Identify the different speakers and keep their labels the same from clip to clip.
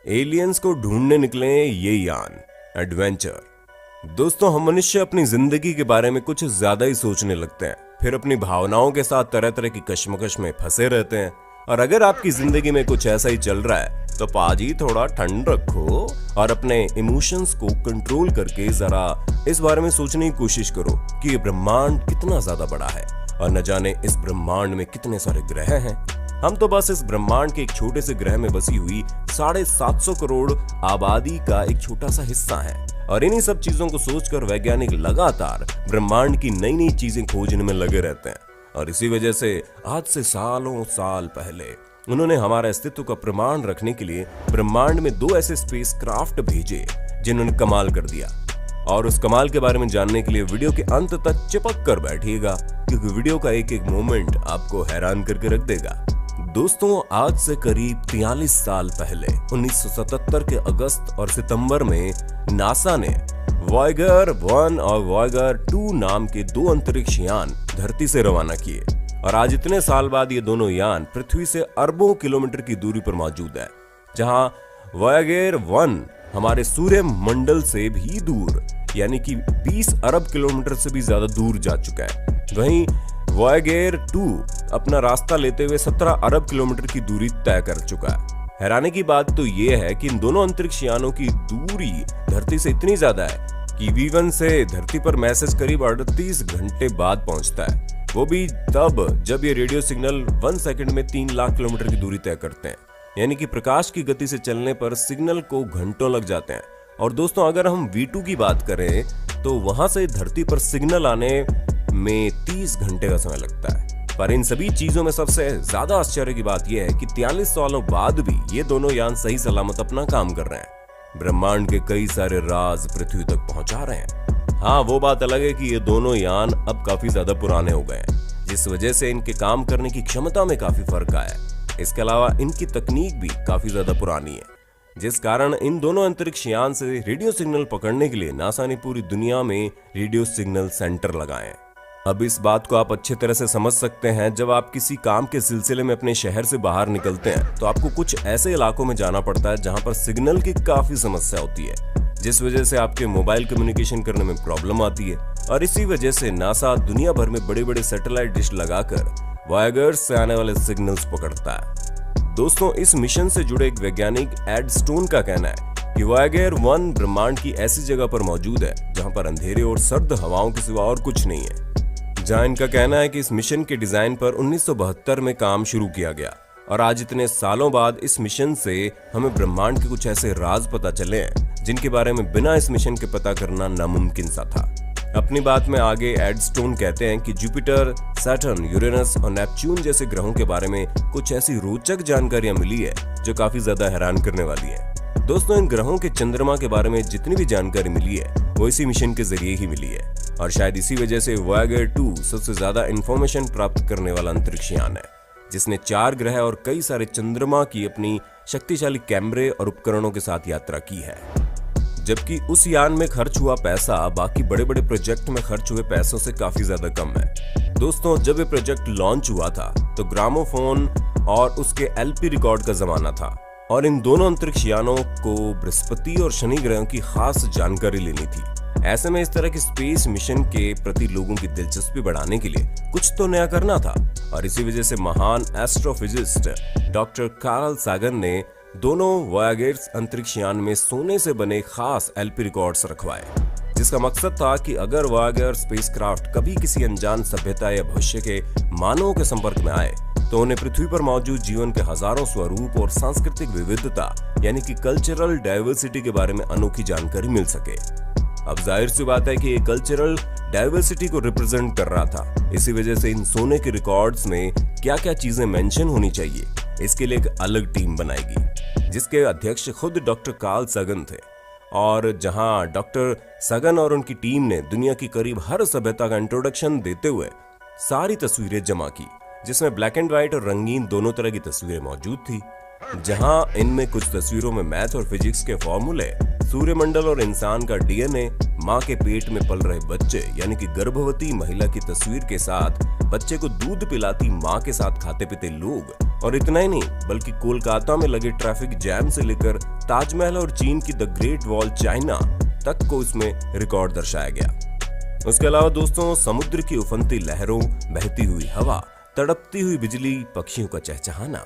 Speaker 1: Aliens को ढूंढने निकले ये यान एडवेंचर। दोस्तों, हम मनुष्य अपनी जिंदगी के बारे में कुछ ज्यादा ही सोचने लगते हैं, फिर अपनी भावनाओं के साथ तरह तरह की कश्मकश में फंसे रहते हैं। और अगर आपकी जिंदगी में कुछ ऐसा ही चल रहा है तो पाजी थोड़ा ठंड रखो और अपने इमोशंस को कंट्रोल करके जरा इस बारे में सोचने की कोशिश करो कि ये ब्रह्मांड कितना ज्यादा बड़ा है और न जाने इस ब्रह्मांड में कितने सारे ग्रह हैं। हम तो बस इस ब्रह्मांड के एक छोटे से ग्रह में बसी हुई 750 करोड़ आबादी का एक छोटा सा हिस्सा है। और इन्हीं सब चीजों को सोचकर वैज्ञानिक लगातार ब्रह्मांड की नई नई चीजें खोजने में लगे रहते हैं। और इसी वजह से आज से सालों साल पहले उन्होंने हमारे अस्तित्व का प्रमाण रखने के लिए ब्रह्मांड में 2 ऐसे स्पेसक्राफ्ट भेजे जिन्होंने कमाल कर दिया। और उस कमाल के बारे में जानने के लिए वीडियो के अंत तक चिपक कर बैठिएगा, क्योंकि वीडियो का एक एक मोमेंट आपको हैरान करके रख देगा। दोस्तों, आज से करीब 43 साल पहले 1977 के अगस्त और सितंबर में नासा ने वॉयगर 1 और वॉयगर 2 नाम के 2 अंतरिक्ष यान धरती से रवाना किए। और आज इतने साल बाद ये दोनों यान पृथ्वी से अरबों किलोमीटर की दूरी पर मौजूद है, जहां वॉयगर 1 हमारे सूर्य मंडल से भी दूर यानी कि 20 अरब किलोमीटर से भी ज्यादा दूर जा चुका है। वहीं वॉयगर 2 अपना रास्ता लेते हुए 17 अरब किलोमीटर की दूरी तय कर चुका है। हैरानी की बात तो यह है कि इन दोनों अंतरिक्ष यानों की दूरी धरती से इतनी ज्यादा है कि V1 से धरती पर मैसेज करीब 38 घंटे बाद पहुंचता है, वो भी तब जब ये रेडियो सिग्नल 1 सेकंड में 3 लाख किलोमीटर की दूरी तय करते हैं। यानी कि प्रकाश की गति से चलने पर सिग्नल को घंटों लग जाते हैं। और दोस्तों, अगर हम V2 की बात करें तो वहां से धरती पर सिग्नल आने में 30 घंटे का समय लगता है। पर इन सभी चीजों में सबसे ज्यादा आश्चर्य की बात यह है कि 43 सालों बाद भी ये दोनों यान सही सलामत अपना काम कर रहे हैं, ब्रह्मांड के कई सारे राज पृथ्वी तक पहुंचा रहे हैं। हाँ, वो बात अलग है कि ये दोनों यान अब काफी ज्यादा पुराने हो गए हैं, जिस वजह से इनके काम करने की क्षमता में काफी फर्क आया है। इसके अलावा इनकी तकनीक भी काफी ज्यादा पुरानी है, जिस कारण इन दोनों अंतरिक्ष यान से रेडियो सिग्नल पकड़ने के लिए नासा ने पूरी दुनिया में रेडियो सिग्नल सेंटर लगाए हैं। अब इस बात को आप अच्छी तरह से समझ सकते हैं, जब आप किसी काम के सिलसिले में अपने शहर से बाहर निकलते हैं तो आपको कुछ ऐसे इलाकों में जाना पड़ता है जहां पर सिग्नल की काफी समस्या होती है, जिस वजह से आपके मोबाइल कम्युनिकेशन करने में प्रॉब्लम आती है। और इसी वजह से नासा दुनिया भर में बड़े बड़े सैटेलाइट डिश लगाकर वॉयगर्स से आने वाले सिग्नल्स पकड़ता है। दोस्तों, इस मिशन से जुड़े एक वैज्ञानिक एड स्टोन का कहना है कि वॉयगर 1 ब्रह्मांड की ऐसी जगह पर मौजूद है जहां पर अंधेरे और सर्द हवाओं के सिवा और कुछ नहीं है। जहां इनका कहना है कि इस मिशन के डिजाइन पर 1972 में काम शुरू किया गया और आज इतने सालों बाद इस मिशन से हमें ब्रह्मांड के कुछ ऐसे राज पता चले हैं जिनके बारे में बिना इस मिशन के पता करना नामुमकिन सा था। अपनी बात में आगे एड स्टोन कहते हैं कि जुपिटर, सैटर्न, यूरेनस और नेपच्यून जैसे ग्रहों के बारे में कुछ ऐसी रोचक जानकारियां मिली है जो काफी ज्यादा हैरान करने वाली है। दोस्तों, इन ग्रहों के चंद्रमा के बारे में जितनी भी जानकारी मिली है वो इसी मिशन के जरिए ही मिली है। और शायद इसी वजह से वॉयगर 2 सबसे ज्यादा इंफॉर्मेशन प्राप्त करने वाला अंतरिक्ष यान है, जिसने 4 ग्रह और कई सारे चंद्रमा की अपनी शक्तिशाली कैमरे और उपकरणों के साथ यात्रा की है। जबकि उस यान में खर्च हुआ पैसा बाकी बड़े बड़े प्रोजेक्ट में खर्च हुए पैसों से काफी ज्यादा कम है। दोस्तों, जब ये प्रोजेक्ट लॉन्च हुआ था तो ग्रामोफोन और उसके LP रिकॉर्ड का जमाना था और इन दोनों अंतरिक्ष यानों को बृहस्पति और शनि ग्रहों की खास जानकारी लेनी थी। ऐसे में इस तरह की स्पेस मिशन के प्रति लोगों की दिलचस्पी बढ़ाने के लिए कुछ तो नया करना था। और इसी वजह से महान एस्ट्रोफिजिस्ट डॉक्टर कार्ल सागन ने दोनों वॉयगर्स अंतरिक्ष यान में सोने से बने खास LP रिकॉर्ड्स रखवाए, जिसका मकसद था कि अगर वॉयगर स्पेसक्राफ्ट कभी किसी अनजान सभ्यता या भविष्य के मानवों के संपर्क में आए तो उन्हें पृथ्वी पर मौजूद जीवन के हजारों स्वरूप और सांस्कृतिक विविधता यानी कि कल्चरल डाइवर्सिटी के बारे में अनोखी जानकारी मिल सके। अब जाहिर सी बात है कि ये कल्चरल डाइवर्सिटी को रिप्रेजेंट कर रहा था। इसी वजह से इन सोने के रिकॉर्ड्स में क्या क्या चीजें मेंशन होनी चाहिए, इसके लिए एक अलग टीम बनाएगी, जिसके अध्यक्ष खुद डॉक्टर कार्ल सागन थे। और जहां डॉक्टर सागन और उनकी टीम ने दुनिया की करीब हर सभ्यता का इंट्रोडक्शन देते हुए सारी तस्वीरें जमा की, जिसमें ब्लैक एंड व्हाइट और रंगीन दोनों तरह की तस्वीरें मौजूद थी। जहां इनमें कुछ तस्वीरों में मैथ और फिजिक्स के फॉर्मूले, सूर्यमंडल और इंसान का DNA, माँ के पेट में पल रहे बच्चे यानी कि गर्भवती महिला की तस्वीर के साथ बच्चे को दूध पिलाती माँ के साथ खाते पीते लोग, और इतना ही नहीं बल्कि कोलकाता में लगे ट्रैफिक जैम से लेकर ताजमहल और चीन की द ग्रेट वॉल चाइना तक को इसमें रिकॉर्ड दर्शाया गया। उसके अलावा दोस्तों, समुद्र की उफनती लहरों, बहती हुई हवा, तड़पती हुई बिजली, पक्षियों का चहचहाना,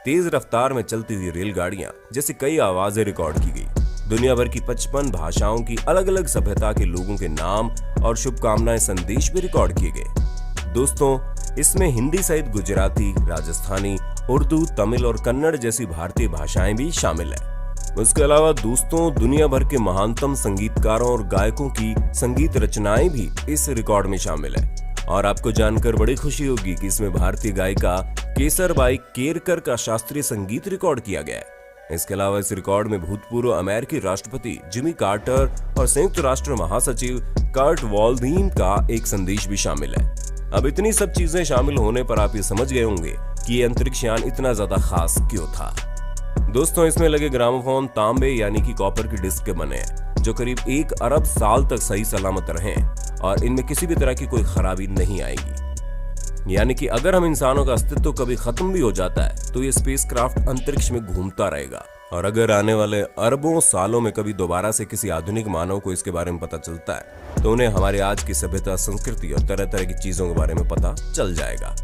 Speaker 1: तेज रफ्तार में चलती हुई रेलगाड़ियां जैसी कई आवाजें रिकॉर्ड की गई। दुनिया भर की 55 भाषाओं की अलग अलग सभ्यता के लोगों के नाम और शुभकामनाएं संदेश भी रिकॉर्ड किए गए। दोस्तों, इसमें हिंदी सहित गुजराती, राजस्थानी, उर्दू, तमिल और कन्नड़ जैसी भारतीय भाषाएं भी शामिल है। उसके अलावा दोस्तों, दुनिया भर के महानतम संगीतकारों और गायकों की संगीत रचनाएं भी इस रिकॉर्ड में शामिल है। और आपको जानकर बड़ी खुशी होगी कि इसमें भारतीय गायिका केसरबाई केरकर का शास्त्रीय संगीत रिकॉर्ड किया गया है। इसके अलावा इस रिकॉर्ड में भूतपूर्व अमेरिकी राष्ट्रपति जिमी कार्टर और संयुक्त राष्ट्र महासचिव कर्ट वॉल्डीन का एक संदेश भी शामिल है। अब इतनी सब चीजें शामिल होने पर आप ये समझ गए होंगे कि ये अंतरिक्ष यान इतना ज्यादा खास क्यों था। दोस्तों, इसमें लगे ग्रामोफोन तांबे यानी कि कॉपर की डिस्क के बने हैं जो करीब 1 अरब साल तक सही सलामत रहे और इनमें किसी भी तरह की कोई खराबी नहीं आएगी। यानी कि अगर हम इंसानों का अस्तित्व कभी खत्म भी हो जाता है तो ये स्पेसक्राफ्ट अंतरिक्ष में घूमता रहेगा, और अगर आने वाले अरबों सालों में कभी दोबारा से किसी आधुनिक मानव को इसके बारे में पता चलता है तो उन्हें हमारे आज की सभ्यता, संस्कृति और तरह तरह की चीजों के बारे में पता चल जाएगा।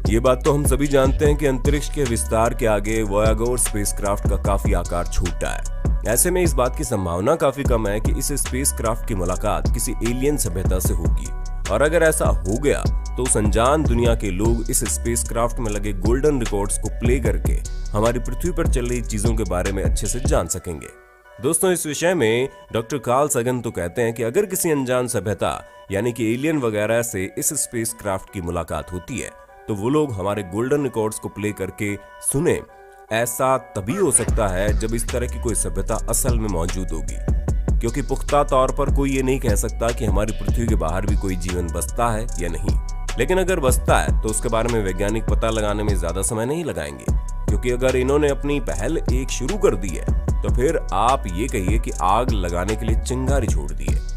Speaker 1: ये बात तो हम सभी जानते हैं कि अंतरिक्ष के विस्तार के आगे वोयागर स्पेसक्राफ्ट का काफी आकार छूटा है। ऐसे में इस बात की संभावना काफी कम है कि इस स्पेसक्राफ्ट की मुलाकात किसी एलियन सभ्यता से होगी, और अगर ऐसा हो गया तो उस अनजान दुनिया के लोग इस स्पेसक्राफ्ट में लगे गोल्डन रिकॉर्ड्स को प्ले करके हमारी पृथ्वी पर चल रही चीजों के बारे में अच्छे से जान सकेंगे। दोस्तों, इस विषय में डॉक्टर कार्ल सगन तो कहते हैं कि अगर किसी अनजान सभ्यता यानी कि एलियन वगैरह से इस स्पेसक्राफ्ट की मुलाकात होती है तो वो लोग हमारे गोल्डन रिकॉर्ड्स को प्ले करके सुने। ऐसा तभी हो सकता है जब इस तरह की कोई सभ्यता असल में मौजूद होगी, क्योंकि पुख्ता तौर पर कोई ये नहीं कह सकता कि हमारी पृथ्वी के बाहर भी कोई जीवन बसता है या नहीं। लेकिन अगर बसता है तो उसके बारे में वैज्ञानिक पता लगाने में ज्यादा समय नहीं लगाएंगे, क्योंकि अगर इन्होंने अपनी पहल एक शुरू कर दी है तो फिर आप ये कहिए कि आग लगाने के लिए चिंगारी छोड़ दी है।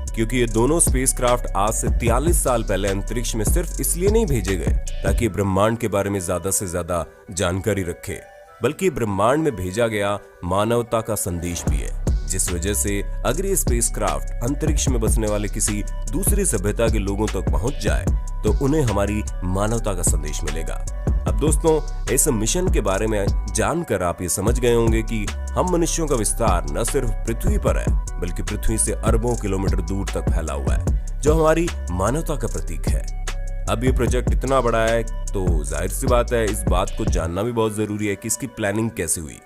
Speaker 1: क्योंकि ये दोनों स्पेसक्राफ्ट आज से 43 साल पहले अंतरिक्ष में सिर्फ इसलिए नहीं भेजे गए ताकि ब्रह्मांड के बारे में ज्यादा से ज्यादा जानकारी रखे, बल्कि ब्रह्मांड में भेजा गया मानवता का संदेश भी है, जिस वजह से अगर ये स्पेसक्राफ्ट अंतरिक्ष में बसने वाले किसी दूसरी सभ्यता के लोगों तक पहुंच जाए तो उन्हें हमारी मानवता का संदेश मिलेगा। अब दोस्तों, इस मिशन के बारे में जानकर आप ये समझ गए होंगे कि हम मनुष्यों का विस्तार न सिर्फ पृथ्वी पर है बल्कि पृथ्वी से अरबों किलोमीटर दूर तक फैला हुआ है, जो हमारी मानवता का प्रतीक है। अब ये प्रोजेक्ट इतना बड़ा है तो जाहिर सी बात है इस बात को जानना भी बहुत जरूरी है कि इसकी प्लानिंग कैसे हुई।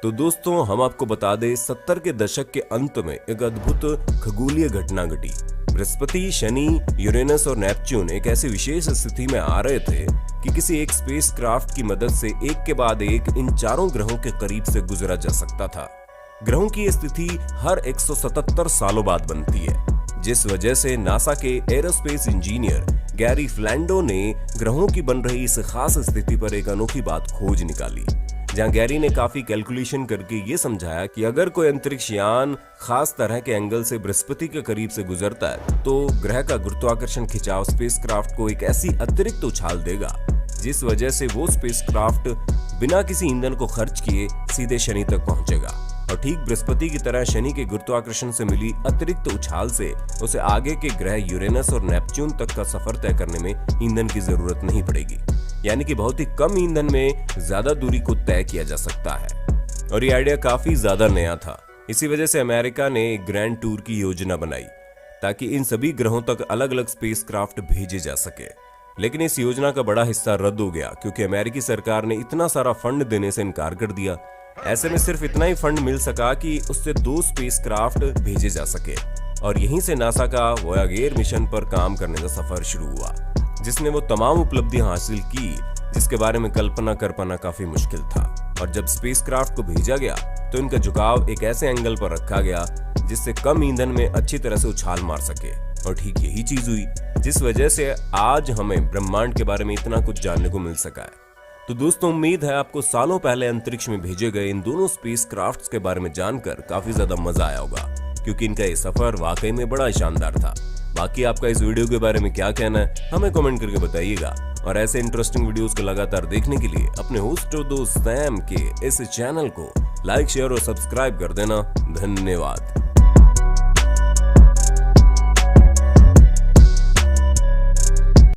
Speaker 1: तो दोस्तों, हम आपको बता दें 70 के दशक के अंत में एक अद्भुत खगोलीय घटना घटी। बृहस्पति, शनि, यूरेनस और नेपच्यून एक ऐसी विशेष स्थिति में आ रहे थे कि किसी एक स्पेसक्राफ्ट की मदद से एक के बाद एक इन चारों ग्रहों के करीब से गुजरा जा सकता था। ग्रहों की ये स्थिति हर 177 सालों बाद बनती है, जिस वजह से नासा के एरोस्पेस इंजीनियर गैरी फ्लैंडो ने ग्रहों की बन रही इस खास स्थिति पर एक अनोखी बात खोज निकाली, जहां गैरी ने काफी कैलकुलेशन करके ये समझाया कि अगर कोई अंतरिक्ष यान खास तरह के एंगल से बृहस्पति के करीब से गुजरता है तो ग्रह का गुरुत्वाकर्षण खिंचाव स्पेसक्राफ्ट को एक ऐसी अतिरिक्त उछाल देगा जिस वजह से वो स्पेसक्राफ्ट बिना किसी ईंधन को खर्च किए सीधे शनि तक पहुंचेगा, और ठीक बृहस्पति की तरह शनि के गुरुत्वाकर्षण से मिली अतिरिक्त उछाल से उसे आगे के ग्रह यूरेनस और नेपच्यून तक का सफर तय करने में ईंधन की जरूरत नहीं पड़ेगी। यानी कि बहुत ही कम ईंधन में ज्यादा दूरी को तय किया जा सकता है, और ये आइडिया काफी ज्यादा नया था। इसी वजह से अमेरिका ने एक ग्रैंड टूर की योजना बनाई ताकि इन सभी ग्रहों तक अलग अलग स्पेसक्राफ्ट भेजे जा सके। लेकिन इस योजना का बड़ा हिस्सा रद्द हो गया क्योंकि अमेरिकी सरकार ने इतना सारा फंड देने से इनकार कर दिया। ऐसे में सिर्फ इतना ही फंड मिल सका कि उससे 2 स्पेसक्राफ्ट भेजे जा सके, और यहीं से नासा का वोयागर मिशन पर काम करने का सफर शुरू हुआ, जिसने वो तमाम उपलब्धियां हासिल की जिसके बारे में कल्पना कर पाना काफी मुश्किल था। और जब स्पेसक्राफ्ट को भेजा गया तो इनका झुकाव एक ऐसे एंगल पर रखा गया जिससे कम ईंधन में अच्छी तरह से उछाल मार सके, और ठीक यही चीज हुई जिस वजह से आज हमें ब्रह्मांड के बारे में इतना कुछ जानने को मिल सका है। तो दोस्तों, उम्मीद है आपको सालों पहले अंतरिक्ष में भेजे गए इन दोनों स्पेसक्राफ्ट्स के बारे में जानकर काफी ज्यादा मजा आया होगा। क्योंकि इनका ये सफर वाकई में बड़ा शानदार था। बाकी आपका इस वीडियो के बारे में क्या कहना है हमें कमेंट करके बताइएगा, और ऐसे इंटरेस्टिंग वीडियोस को लगातार देखने के लिए अपने होस्ट और दोस्त सैम के इस चैनल को लाइक, शेयर और सब्सक्राइब कर देना। धन्यवाद।